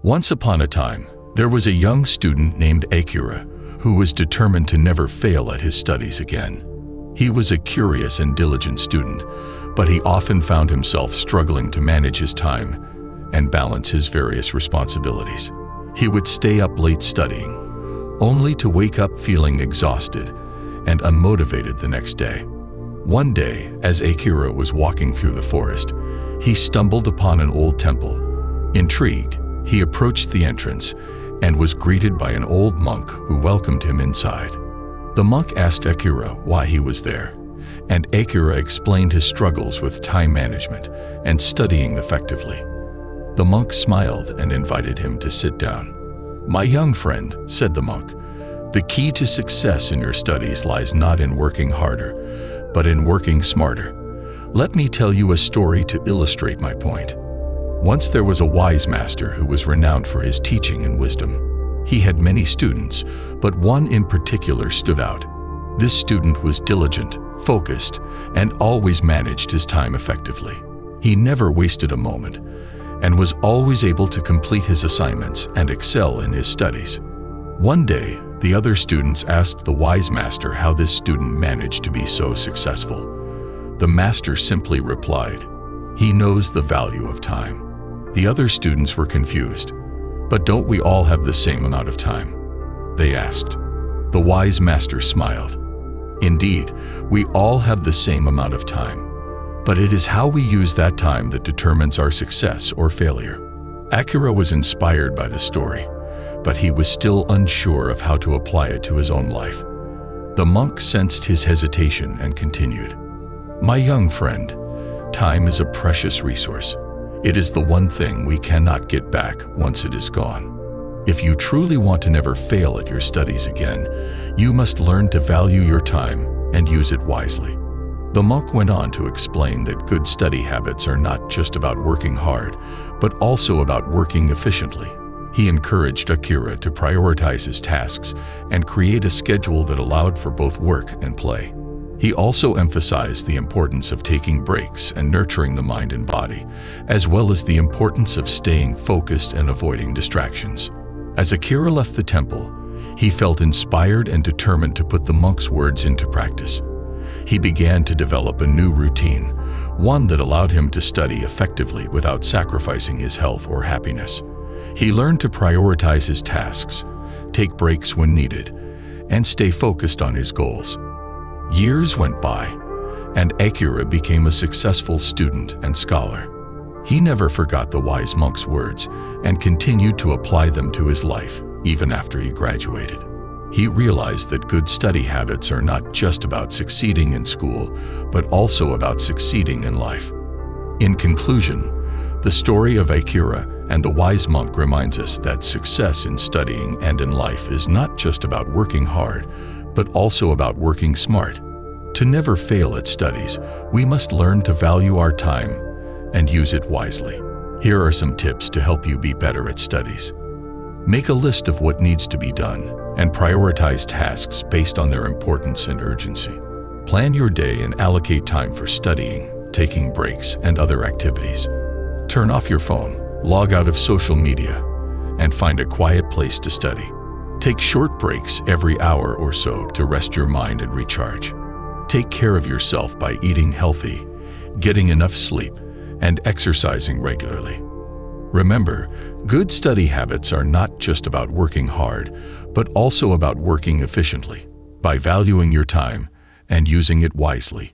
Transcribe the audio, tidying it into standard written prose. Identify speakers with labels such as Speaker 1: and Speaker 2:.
Speaker 1: Once upon a time, there was a young student named Akira who was determined to never fail at his studies again. He was a curious and diligent student, but he often found himself struggling to manage his time and balance his various responsibilities. He would stay up late studying, only to wake up feeling exhausted and unmotivated the next day. One day, as Akira was walking through the forest, he stumbled upon an old temple. Intrigued, he approached the entrance and was greeted by an old monk who welcomed him inside. The monk asked Akira why he was there, and Akira explained his struggles with time management and studying effectively. The monk smiled and invited him to sit down. "My young friend," said the monk, "the key to success in your studies lies not in working harder, but in working smarter. Let me tell you a story to illustrate my point. Once there was a wise master who was renowned for his teaching and wisdom. He had many students, but one in particular stood out. This student was diligent, focused, and always managed his time effectively. He never wasted a moment, and was always able to complete his assignments and excel in his studies. One day, the other students asked the wise master how this student managed to be so successful. The master simply replied, "He knows the value of time." The other students were confused. "But don't we all have the same amount of time?" they asked. The wise master smiled. "Indeed, we all have the same amount of time, but it is how we use that time that determines our success or failure." Akira was inspired by the story, but he was still unsure of how to apply it to his own life. The monk sensed his hesitation and continued, "My young friend, time is a precious resource. It is the one thing we cannot get back once it is gone. If you truly want to never fail at your studies again, you must learn to value your time and use it wisely." The monk went on to explain that good study habits are not just about working hard, but also about working efficiently. He encouraged Akira to prioritize his tasks and create a schedule that allowed for both work and play. He also emphasized the importance of taking breaks and nurturing the mind and body, as well as the importance of staying focused and avoiding distractions. As Akira left the temple, he felt inspired and determined to put the monk's words into practice. He began to develop a new routine, one that allowed him to study effectively without sacrificing his health or happiness. He learned to prioritize his tasks, take breaks when needed, and stay focused on his goals. Years went by, and Akira became a successful student and scholar. He never forgot the wise monk's words and continued to apply them to his life, even after he graduated. He realized that good study habits are not just about succeeding in school, but also about succeeding in life. In conclusion, the story of Akira and the wise monk reminds us that success in studying and in life is not just about working hard, but also about working smart. To never fail at studies, we must learn to value our time and use it wisely. Here are some tips to help you be better at studies. Make a list of what needs to be done and prioritize tasks based on their importance and urgency. Plan your day and allocate time for studying, taking breaks, and other activities. Turn off your phone, log out of social media, and find a quiet place to study. Take short breaks every hour or so to rest your mind and recharge. Take care of yourself by eating healthy, getting enough sleep, and exercising regularly. Remember, good study habits are not just about working hard, but also about working efficiently. By valuing your time and using it wisely,